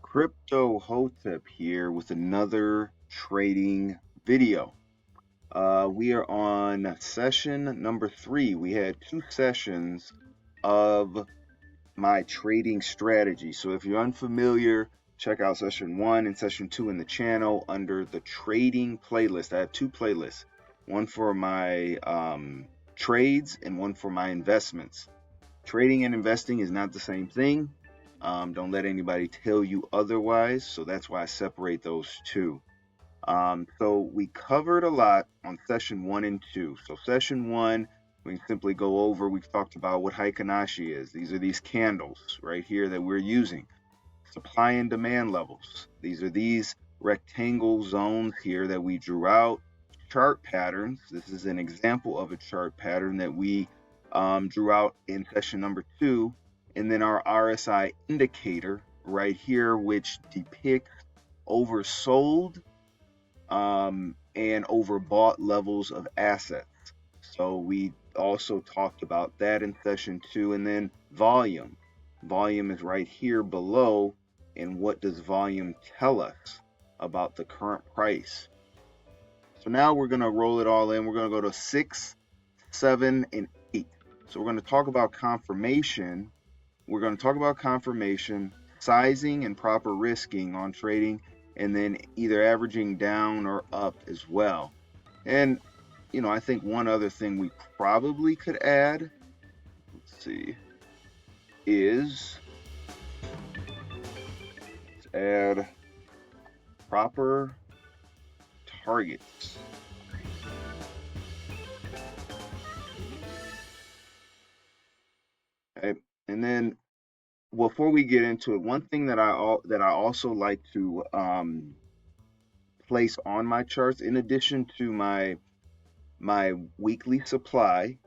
Crypto Hotep here with another trading video. We are on session number 3. We had 2 sessions of my trading strategy. So if you're unfamiliar, check out session 1 and session 2 in the channel under the trading playlist. I have 2 playlists, one for my trades and one for my investments. Trading and investing is not the same thing. Don't let anybody tell you otherwise. So that's why I separate those two. So we covered a lot on session 1 and 2. So session 1, we can simply go over, we've talked about what Heikin Ashi is. These are these candles right here that we're using. Supply and demand levels. These are these rectangle zones here that we drew out. Chart patterns. This is an example of a chart pattern that we drew out in session number 2. And then our RSI indicator right here, which depicts oversold and overbought levels of assets. So we also talked about that in session 2. And then volume. Volume is right here below. And what does volume tell us about the current price? So now we're going to roll it all in. We're going to go to 6, 7, and 8. So we're going to talk about confirmation. We're going to talk about confirmation, sizing and proper risking on trading, and then either averaging down or up as well. And, I think one other thing we probably could add, let's see, is let's add proper targets. Okay. And then before we get into it, one thing that I also like to place on my charts, in addition to my weekly supply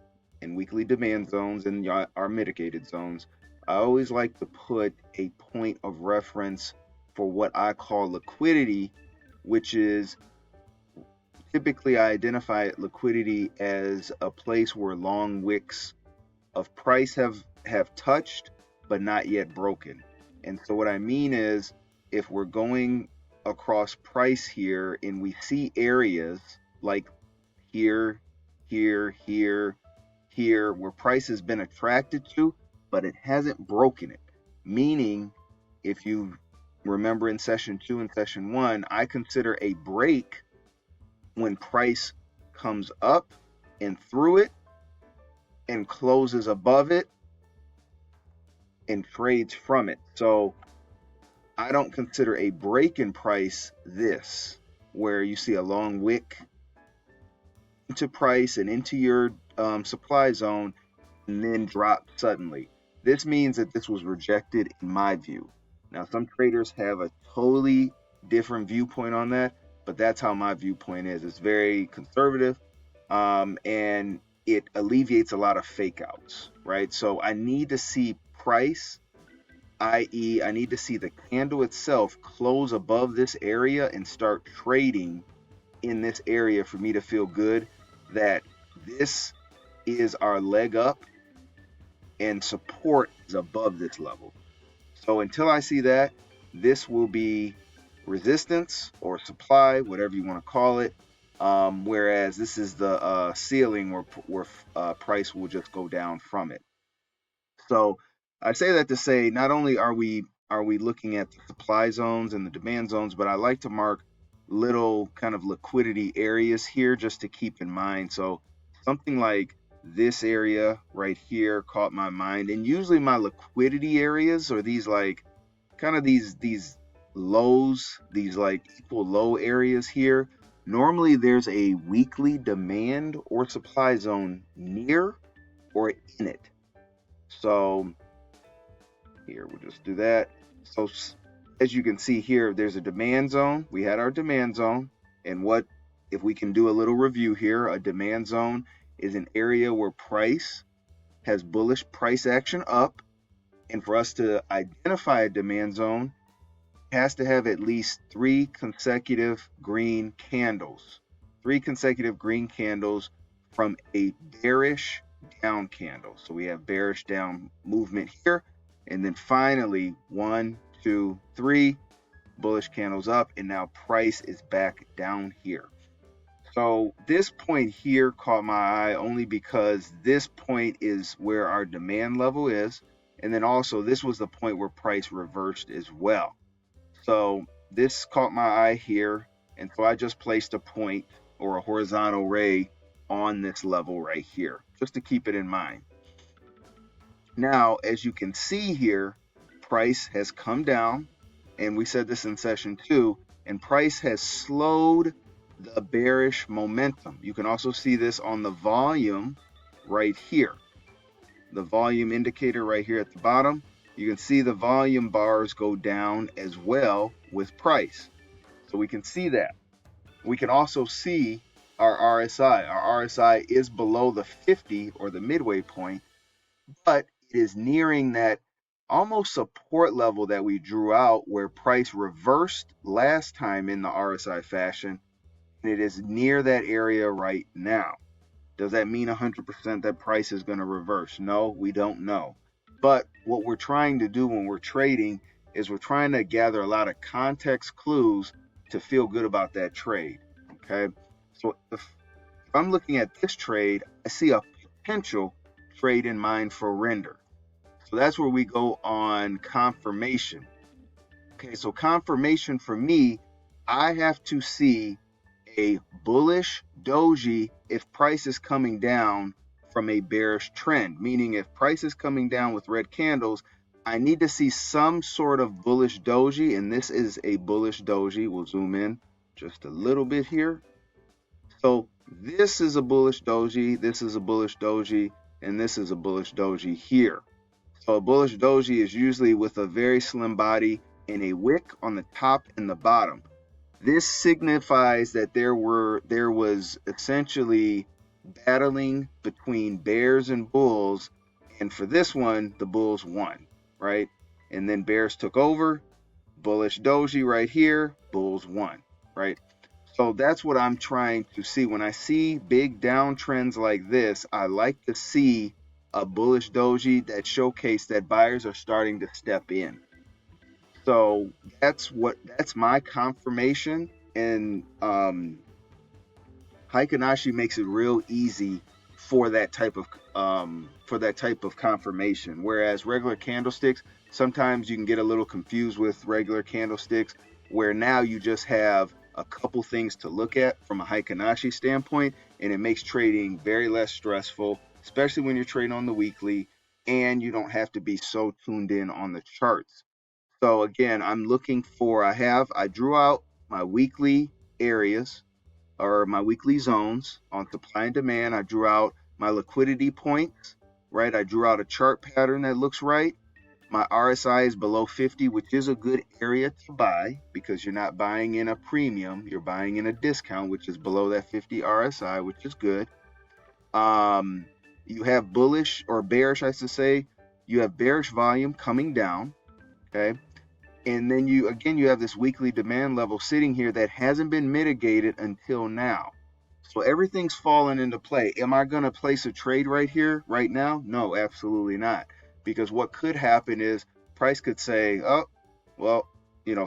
and weekly demand zones and our mitigated zones, I always like to put a point of reference for what I call liquidity, which is typically I identify liquidity as a place where long wicks of price have touched but not yet broken. And so what I mean is, if we're going across price here and we see areas like here, here, where price has been attracted to, but it hasn't broken it. Meaning, if you remember in session 2 and session 1, I consider a break when price comes up and through it and closes above it and trades from it. So I don't consider a break in price this, where you see a long wick into price and into your supply zone and then drop suddenly. This means that this was rejected in my view. Now, some traders have a totally different viewpoint on that, but that's how my viewpoint is. It's very conservative, and it alleviates a lot of fake outs, right? So I need to see price, i.e., I need to see the candle itself close above this area and start trading in this area for me to feel good that this is our leg up and support is above this level. So until I see that, this will be resistance or supply, whatever you want to call it. Whereas this is the ceiling where price will just go down from it. So I say that to say, not only are we looking at the supply zones and the demand zones, but I like to mark little kind of liquidity areas here just to keep in mind. So something like this area right here caught my mind, and usually my liquidity areas are these like kind of these lows, these like equal low areas here. Normally there's a weekly demand or supply zone near or in it. So here, we'll just do that. So as you can see here, there's a demand zone. We had our demand zone. And what, if we can do a little review here, a demand zone is an area where price has bullish price action up. And for us to identify a demand zone, it has to have at least 3 consecutive green candles. 3 consecutive green candles from a bearish down candle. So we have bearish down movement here. And then finally, 1, 2, 3, bullish candles up, and now price is back down here. So this point here caught my eye only because this point is where our demand level is. And then also this was the point where price reversed as well. So this caught my eye here. And so I just placed a point or a horizontal ray on this level right here, just to keep it in mind. Now, as you can see here, price has come down, and we said this in session 2, and price has slowed the bearish momentum. You can also see this on the volume right here. The volume indicator right here at the bottom. You can see the volume bars go down as well with price. So we can see that. We can also see our RSI. Our RSI is below the 50 or the midway point, but it is nearing that almost support level that we drew out where price reversed last time in the RSI fashion, and it is near that area right now. Does that mean 100% that price is going to reverse? No, we don't know. But what we're trying to do when we're trading is we're trying to gather a lot of context clues to feel good about that trade. Okay, so if I'm looking at this trade, I see a potential trade in mind for render. So that's where we go on confirmation. Okay, so confirmation for me, I have to see a bullish doji if price is coming down from a bearish trend, meaning if price is coming down with red candles, I need to see some sort of bullish doji, and this is a bullish doji. We'll zoom in just a little bit here. So this is a bullish doji, this is a bullish doji, and this is a bullish doji here. So a bullish doji is usually with a very slim body and a wick on the top and the bottom. This signifies that there was essentially battling between bears and bulls, and for this one, the bulls won, right? And then bears took over, bullish doji right here, bulls won, right? So that's what I'm trying to see. When I see big downtrends like this, I like to see a bullish doji that showcase that buyers are starting to step in. So that's my confirmation. And Heikin Ashi makes it real easy for that type of confirmation. Whereas regular candlesticks, sometimes you can get a little confused with regular candlesticks, where now you just have a couple things to look at from a Heikin Ashi standpoint, and it makes trading very less stressful, especially when you're trading on the weekly, and you don't have to be so tuned in on the charts. So again, I'm looking for, I drew out my weekly areas or my weekly zones on supply and demand. I drew out my liquidity points, right? I drew out a chart pattern that looks right. My RSI is below 50, which is a good area to buy because you're not buying in a premium. You're buying in a discount, which is below that 50 RSI, which is good. You have bullish or bearish, I should say. You have bearish volume coming down, okay? And then you have this weekly demand level sitting here that hasn't been mitigated until now. So everything's fallen into play. Am I going to place a trade right here, right now? No, absolutely not. Because what could happen is price could say, oh, well,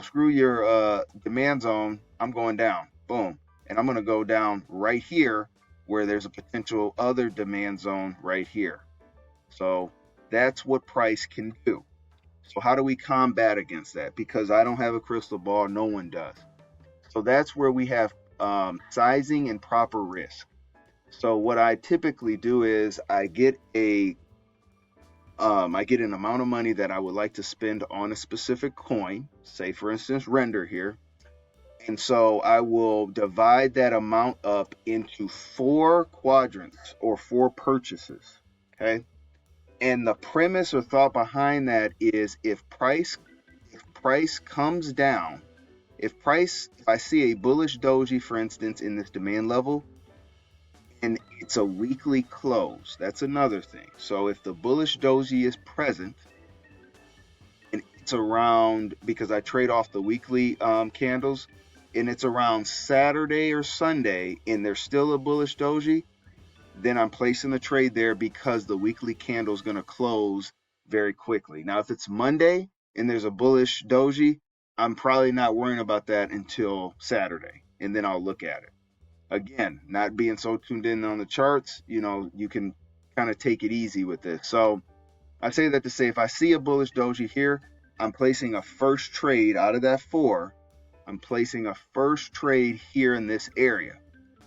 screw your demand zone. I'm going down. Boom. And I'm going to go down right here where there's a potential other demand zone right here. So that's what price can do. So how do we combat against that? Because I don't have a crystal ball, no one does. So that's where we have sizing and proper risk. So what I typically do is I get an amount of money that I would like to spend on a specific coin, say for instance render here. And so I will divide that amount up into 4 quadrants or 4 purchases, okay? And the premise or thought behind that is if price comes down, if I see a bullish doji, for instance, in this demand level, and it's a weekly close, that's another thing. So if the bullish doji is present, and it's around, because I trade off the weekly candles, and it's around Saturday or Sunday, and there's still a bullish doji, then I'm placing the trade there because the weekly candle is going to close very quickly. Now, if it's Monday and there's a bullish doji, I'm probably not worrying about that until Saturday, and then I'll look at it. Again, not being so tuned in on the charts, you can kind of take it easy with this. So I say that to say, if I see a bullish doji here, I'm placing a first trade out of that 4. I'm placing a first trade here in this area.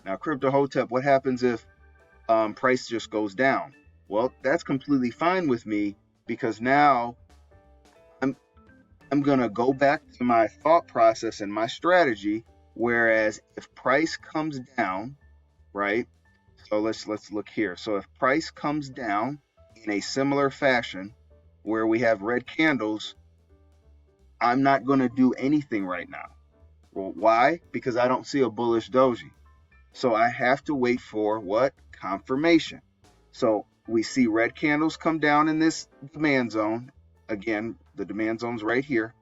Now, Crypto Hotep, what happens if price just goes down? Well, that's completely fine with me, because now I'm going to go back to my thought process and my strategy. Whereas if price comes down, right? So let's look here. So if price comes down in a similar fashion where we have red candles, I'm not going to do anything right now. Well, why? Because I don't see a bullish doji. So I have to wait for what? Confirmation. So we see red candles come down in this demand zone. Again, the demand zone's right here.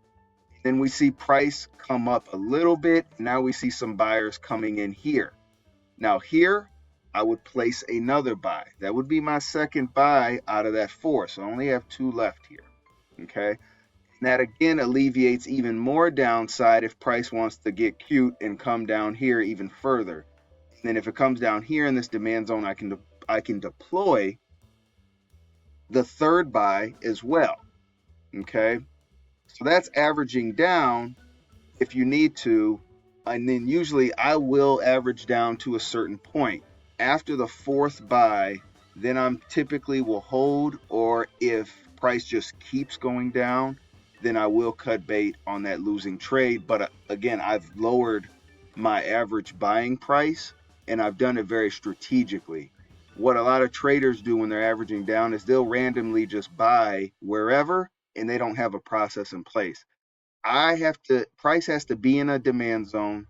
Then we see price come up a little bit. Now we see some buyers coming in here. Now here, I would place another buy. That would be my second buy out of that 4. So I only have 2 left here. Okay. And that again alleviates even more downside if price wants to get cute and come down here even further. And then if it comes down here in this demand zone, I can deploy the third buy as well. Okay. So that's averaging down if you need to. And then usually I will average down to a certain point. After the 4th buy, then I'm typically will hold, or if price just keeps going down, then I will cut bait on that losing trade. But again, I've lowered my average buying price, and I've done it very strategically. What a lot of traders do when they're averaging down is they'll randomly just buy wherever, and they don't have a process in place. Price has to be in a demand zone.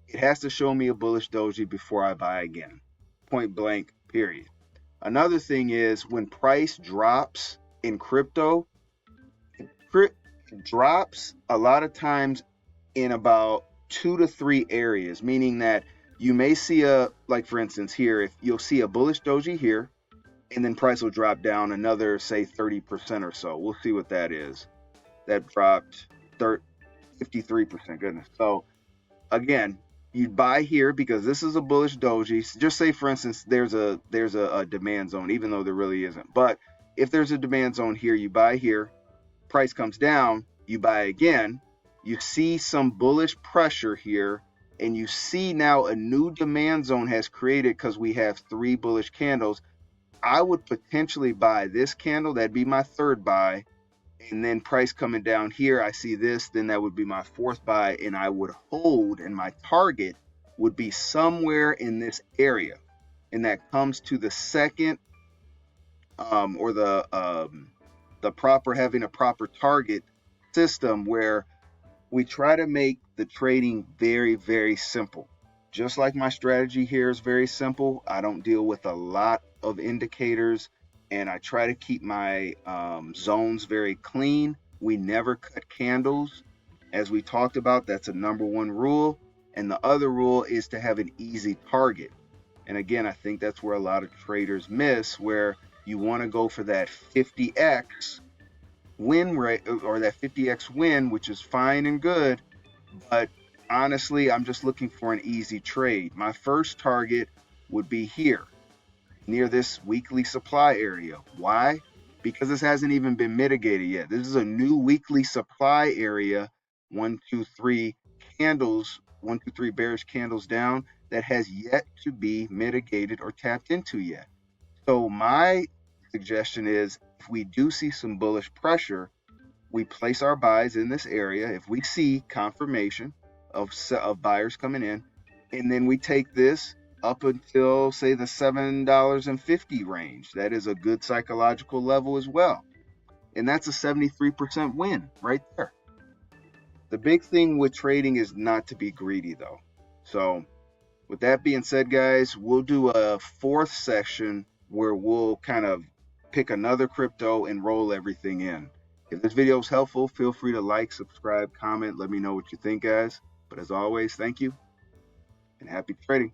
It has to show me a bullish doji before I buy again. Point blank, period. Another thing is when price drops in crypto, it drops a lot of times in about 2 to 3 areas, meaning that you may see like for instance here, if you'll see a bullish doji here, and then price will drop down another, say 30% or so. We'll see what that is. That dropped 53%, goodness. So again, you buy here because this is a bullish doji. Just say for instance there's a demand zone, even though there really isn't. But if there's a demand zone here, you buy here, price comes down, you buy again, you see some bullish pressure here, and you see now a new demand zone has created because we have 3 bullish candles. I would potentially buy this candle. That'd be my third buy. And then price coming down here, I see this, then that would be my 4th buy, and I would hold, and my target would be somewhere in this area. And that comes to the second, or the proper, having a proper target system where we try to make the trading very, very simple. Just like my strategy here is very simple. I don't deal with a lot of indicators, and I try to keep my zones very clean. We never cut candles. As we talked about, that's a number 1 rule. And the other rule is to have an easy target. And again, I think that's where a lot of traders miss, where you want to go for that 50x win rate, or that 50x win, which is fine and good. But honestly, I'm just looking for an easy trade. My first target would be here, near this weekly supply area. Why? Because this hasn't even been mitigated yet. This is a new weekly supply area. 1, 2, 3 candles, 1, 2, 3 bearish candles down, that has yet to be mitigated or tapped into yet. So my suggestion is, if we do see some bullish pressure, we place our buys in this area. If we see confirmation of buyers coming in, and then we take this up until, say, the $7.50 range. That is a good psychological level as well. And that's a 73% win right there. The big thing with trading is not to be greedy, though. So with that being said, guys, we'll do a 4th session where we'll kind of pick another crypto and roll everything in. If this video is helpful, feel free to like, subscribe, comment, let me know what you think, guys. But as always, thank you and happy trading.